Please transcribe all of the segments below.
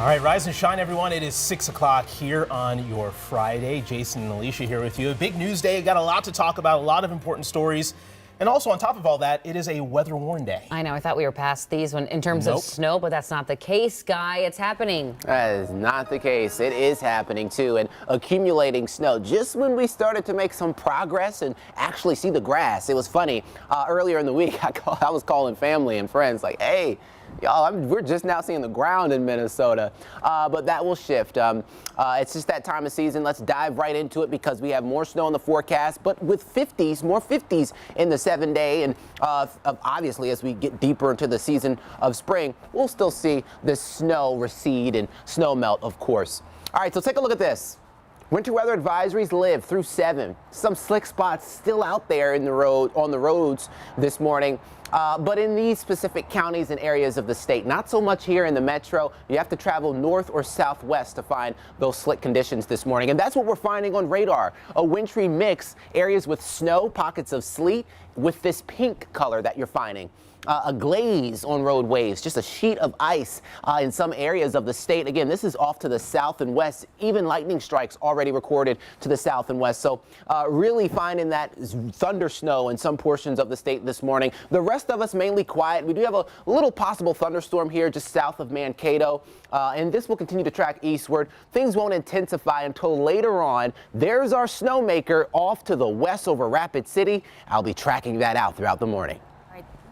All right, rise and shine, everyone. It is 6 o'clock here on your Friday. Jason and Alicia here with you. A big news day. Got a lot to talk about, a lot of important stories. And also, on top of all that, it is a weather worn day. I know. I thought we were past these in terms of snow, but that's not the case, Guy. It's happening. That is not the case. It is happening, too, and accumulating snow. Just when we started to make some progress and actually see the grass. It was funny. Earlier in the week, I was calling family and friends like, hey, y'all, we're just now seeing the ground in Minnesota, but that will shift. It's just that time of season. Let's dive right into it because we have more snow in the forecast, but with 50s, more 50s in the 7-day. And obviously, as we get deeper into the season of spring, we'll still see the snow recede and snow melt, of course. All right, so take a look at this. Winter weather advisories live through 7. Some slick spots still out there on the roads this morning. But in these specific counties and areas of the state, not so much here in the metro. You have to travel north or southwest to find those slick conditions this morning. And that's what we're finding on radar. A wintry mix, areas with snow, pockets of sleet with this pink color that you're finding. A glaze on roadways, just a sheet of ice in some areas of the state. Again, this is off to the south and west. Even lightning strikes already recorded to the south and west. So really finding that thunder snow in some portions of the state this morning. The rest of us mainly quiet. We do have a little possible thunderstorm here just south of Mankato, and this will continue to track eastward. Things won't intensify until later on. There's our snowmaker off to the west over Rapid City. I'll be tracking that out throughout the morning.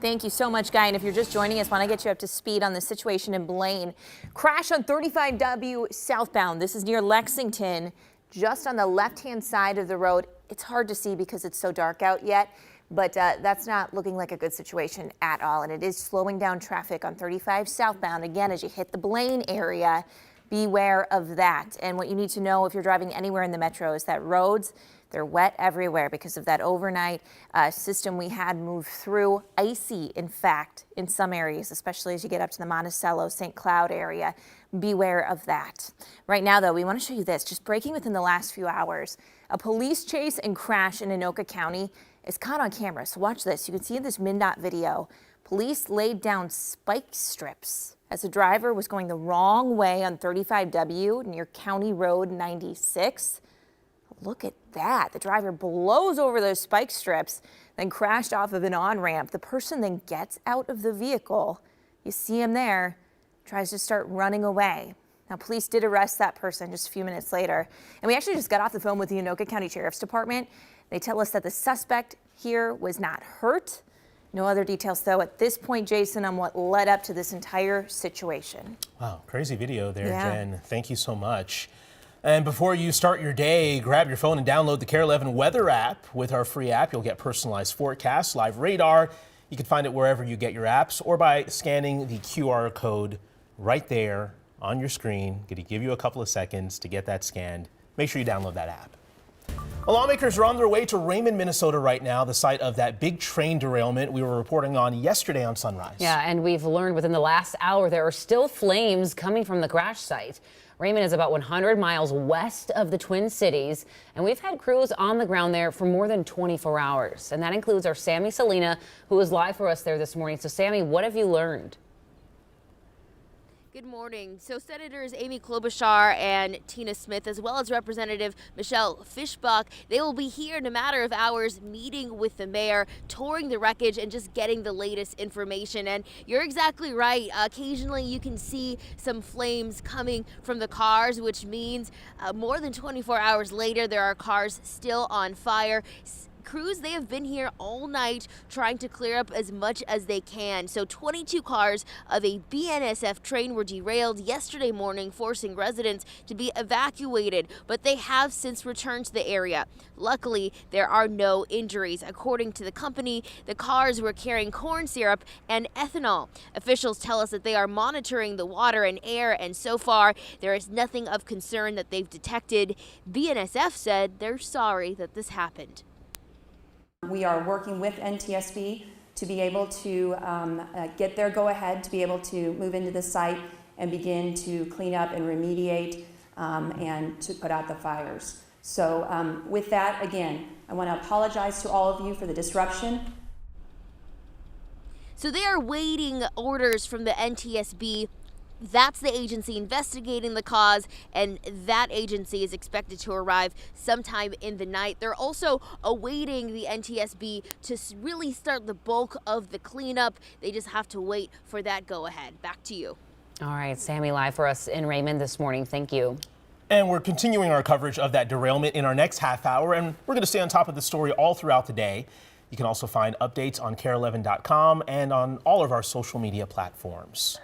Thank you so much, Guy. And if you're just joining us, want to get you up to speed on the situation in Blaine. Crash on 35W southbound. This is near Lexington, just on the left-hand side of the road. It's hard to see because it's so dark out yet, but that's not looking like a good situation at all. And it is slowing down traffic on 35 southbound. Again, as you hit the Blaine area, beware of that. And what you need to know if you're driving anywhere in the metro is that roads, they're wet everywhere because of that overnight system we had move through. Icy, in fact, in some areas, especially as you get up to the Monticello, St. Cloud area. Beware of that. Right now, though, we want to show you this. Just breaking within the last few hours. A police chase and crash in Anoka County is caught on camera. So watch this. You can see in this MnDOT video, police laid down spike strips as the driver was going the wrong way on 35W near County Road 96. Look at that. The driver blows over those spike strips, then crashed off of an on-ramp. The person then gets out of the vehicle. You see him there, tries to start running away. Now, police did arrest that person just a few minutes later. And we actually just got off the phone with the Anoka County Sheriff's Department. They tell us that the suspect here was not hurt. No other details, though, at this point, Jason, on what led up to this entire situation. Wow, crazy video there, Jen. Thank you so much. And before you start your day, grab your phone and download the KARE 11 weather app. With our free app, you'll get personalized forecasts, live radar. You can find it wherever you get your apps or by scanning the QR code right there on your screen. Going to give you a couple of seconds to get that scanned. Make sure you download that app. Lawmakers are on their way to Raymond, Minnesota right now, the site of that big train derailment we were reporting on yesterday on Sunrise. Yeah, and we've learned within the last hour there are still flames coming from the crash site. Raymond is about 100 miles west of the Twin Cities, and we've had crews on the ground there for more than 24 hours. And that includes our Sammy Salina, who is live for us there this morning. So, Sammy, what have you learned? Good morning. So Senators Amy Klobuchar and Tina Smith, as well as Representative Michelle Fischbach, they will be here in a matter of hours meeting with the mayor, touring the wreckage and just getting the latest information. And you're exactly right. Occasionally you can see some flames coming from the cars, which means more than 24 hours later, there are cars still on fire. Crews, they have been here all night trying to clear up as much as they can. So 22 cars of a BNSF train were derailed yesterday morning, forcing residents to be evacuated, but they have since returned to the area. Luckily, there are no injuries. According to the company, the cars were carrying corn syrup and ethanol. Officials tell us that they are monitoring the water and air, and so far, there is nothing of concern that they've detected. BNSF said they're sorry that this happened. We are working with NTSB to be able to get their go-ahead to be able to move into the site and begin to clean up and remediate and to put out the fires. So with that, again, I want to apologize to all of you for the disruption. So they are waiting orders from the NTSB That's the agency investigating the cause, and that agency is expected to arrive sometime in the night. They're also awaiting the NTSB to really start the bulk of the cleanup. They just have to wait for that go-ahead. Back to you. All right, Sammy, live for us in Raymond this morning. Thank you. And we're continuing our coverage of that derailment in our next half hour, and we're going to stay on top of the story all throughout the day. You can also find updates on KARE11.com and on all of our social media platforms.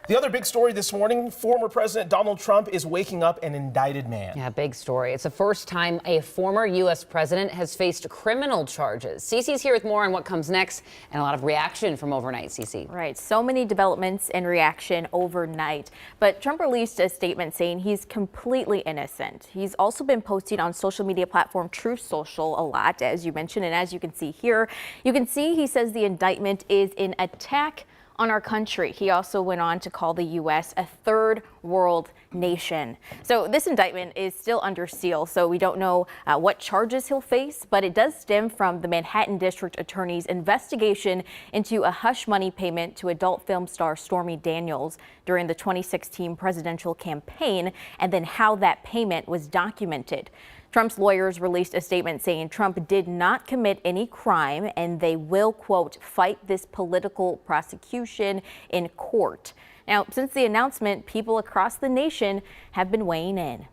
The other big story this morning, former President Donald Trump is waking up an indicted man. Yeah, big story. It's the first time a former U.S. president has faced criminal charges. Cece's here with more on what comes next and a lot of reaction from overnight, Cece. Right. So many developments and reaction overnight. But Trump released a statement saying he's completely innocent. He's also been posting on social media platform Truth Social a lot, as you mentioned. And as you can see here, he says the indictment is an attack on our country. He also went on to call the U.S. a third world nation. So this indictment is still under seal, so we don't know what charges he'll face, but it does stem from the Manhattan District Attorney's investigation into a hush money payment to adult film star Stormy Daniels during the 2016 presidential campaign, and then how that payment was documented. Trump's lawyers released a statement saying Trump did not commit any crime and they will, quote, fight this political prosecution in court. Now, since the announcement, people across the nation have been weighing in.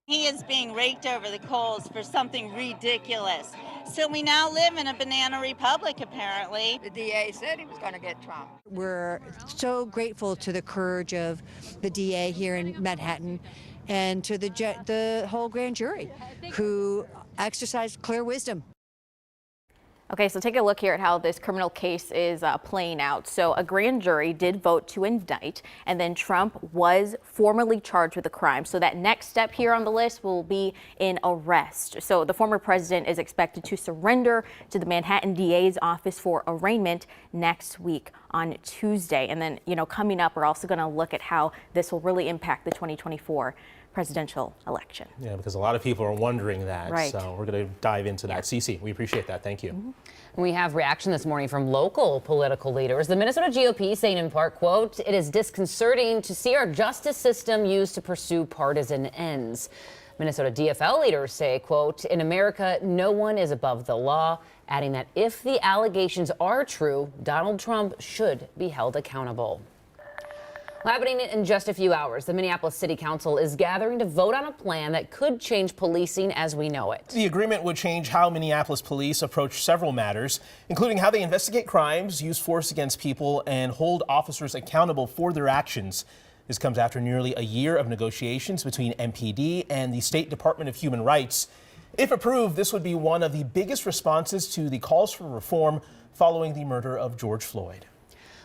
He is being raked over the coals for something ridiculous. So we now live in a banana republic, apparently. The DA said he was going to get Trump. We're so grateful to the courage of the DA here in Manhattan and to the whole grand jury who exercised clear wisdom. Okay, so take a look here at how this criminal case is playing out. So a grand jury did vote to indict, and then Trump was formally charged with a crime. So that next step here on the list will be an arrest. So the former president is expected to surrender to the Manhattan DA's office for arraignment next week on Tuesday. And then, coming up, we're also going to look at how this will really impact the 2024 presidential election. Yeah, because a lot of people are wondering that. Right. So we're going to dive into that. Cece, we appreciate that. Thank you. Mm-hmm. We have reaction this morning from local political leaders. The Minnesota GOP saying in part, quote, it is disconcerting to see our justice system used to pursue partisan ends. Minnesota DFL leaders say, quote, in America, no one is above the law, adding that if the allegations are true, Donald Trump should be held accountable. Happening in just a few hours, the Minneapolis City Council is gathering to vote on a plan that could change policing as we know it. The agreement would change how Minneapolis police approach several matters, including how they investigate crimes, use force against people, and hold officers accountable for their actions. This comes after nearly a year of negotiations between MPD and the State Department of Human Rights. If approved, this would be one of the biggest responses to the calls for reform following the murder of George Floyd.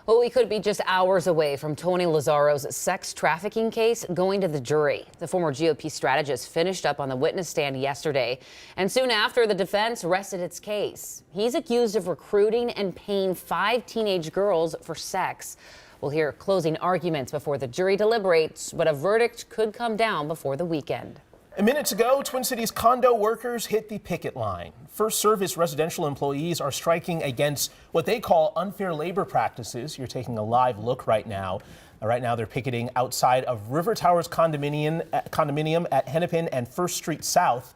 Well, we could be just hours away from Tony Lazzaro's sex trafficking case going to the jury. The former GOP strategist finished up on the witness stand yesterday, and soon after, the defense rested its case. He's accused of recruiting and paying 5 teenage girls for sex. We'll hear closing arguments before the jury deliberates, but a verdict could come down before the weekend. Minutes ago, Twin Cities condo workers hit the picket line. First Service residential employees are striking against what they call unfair labor practices. You're taking a live look right now. Right now, they're picketing outside of River Towers condominium at Hennepin and First Street South.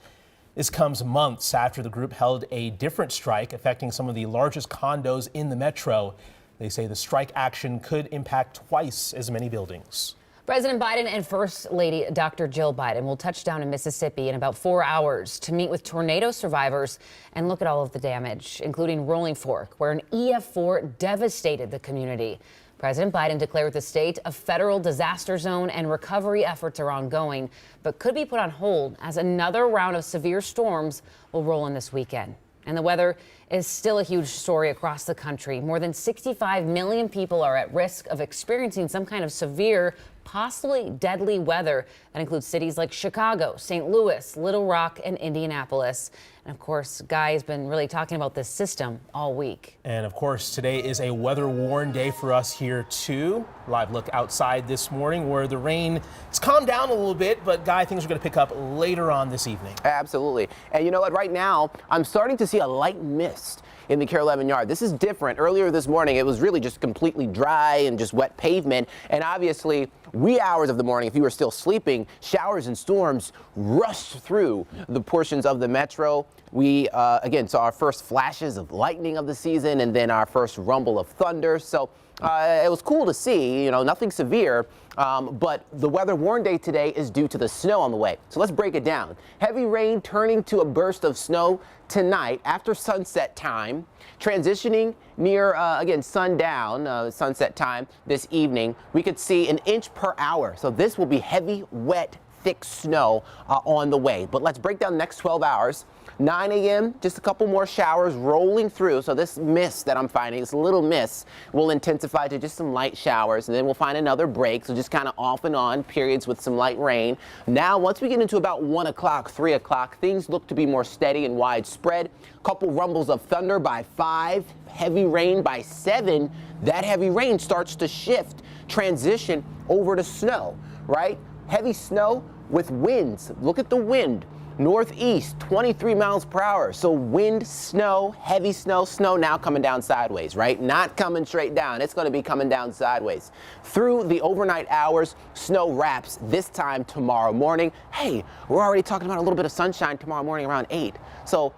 This comes months after the group held a different strike affecting some of the largest condos in the metro. They say the strike action could impact twice as many buildings. President Biden and First Lady Dr. Jill Biden will touch down in Mississippi in about 4 hours to meet with tornado survivors and look at all of the damage, including Rolling Fork, where an EF4 devastated the community. President Biden declared the state a federal disaster zone and recovery efforts are ongoing, but could be put on hold as another round of severe storms will roll in this weekend. And the weather is still a huge story across the country. More than 65 million people are at risk of experiencing some kind of severe, possibly deadly weather. That includes cities like Chicago, St. Louis, Little Rock, and Indianapolis. And of course, Guy has been really talking about this system all week. And of course, today is a weather-worn day for us here too. Live look outside this morning where the rain has calmed down a little bit, but Guy, things are going to pick up later on this evening. Absolutely. And you know what? Right now, I'm starting to see a light mist forest in the KARE 11 yard. This is different. Earlier this morning, it was really just completely dry and just wet pavement. And obviously, wee hours of the morning, if you were still sleeping, showers and storms rushed through the portions of the metro. We, again, saw our first flashes of lightning of the season and then our first rumble of thunder. So it was cool to see, nothing severe. But the weather warn day today is due to the snow on the way. So let's break it down. Heavy rain turning to a burst of snow tonight after sunset time, transitioning near, again, sundown, sunset time this evening. We could see 1 inch per hour. So this will be heavy, wet, thick snow on the way. But let's break down the next 12 hours. 9 a.m., just a couple more showers rolling through. So this mist that I'm finding, this little mist, will intensify to just some light showers. And then we'll find another break. So just kind of off and on periods with some light rain. Now, once we get into about 1 o'clock, 3 o'clock, things look to be more steady and widespread. Couple rumbles of thunder by 5, heavy rain by 7. That heavy rain starts to shift, transition over to snow, right? Heavy snow with winds. Look at the wind. Northeast, 23 miles per hour. So wind, snow, heavy snow, snow now coming down sideways, right? Not coming straight down. It's going to be coming down sideways. Through the overnight hours, snow wraps this time tomorrow morning. Hey, we're already talking about a little bit of sunshine tomorrow morning around 8. So,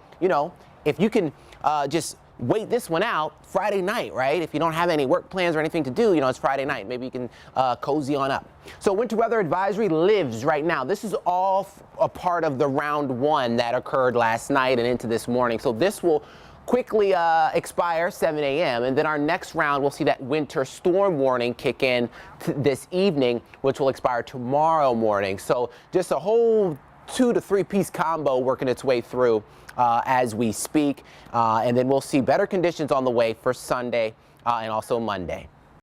if you can just wait this one out Friday night, right? If you don't have any work plans or anything to do, it's Friday night. Maybe you can cozy on up. So winter weather advisory lives right now. This is all a part of the round 1 that occurred last night and into this morning. So this will quickly expire 7 a.m. And then our next round, we'll see that winter storm warning kick in this evening, which will expire tomorrow morning. So just a whole 2 to 3 piece combo working its way through as we speak. And then we'll see better conditions on the way for Sunday and also Monday.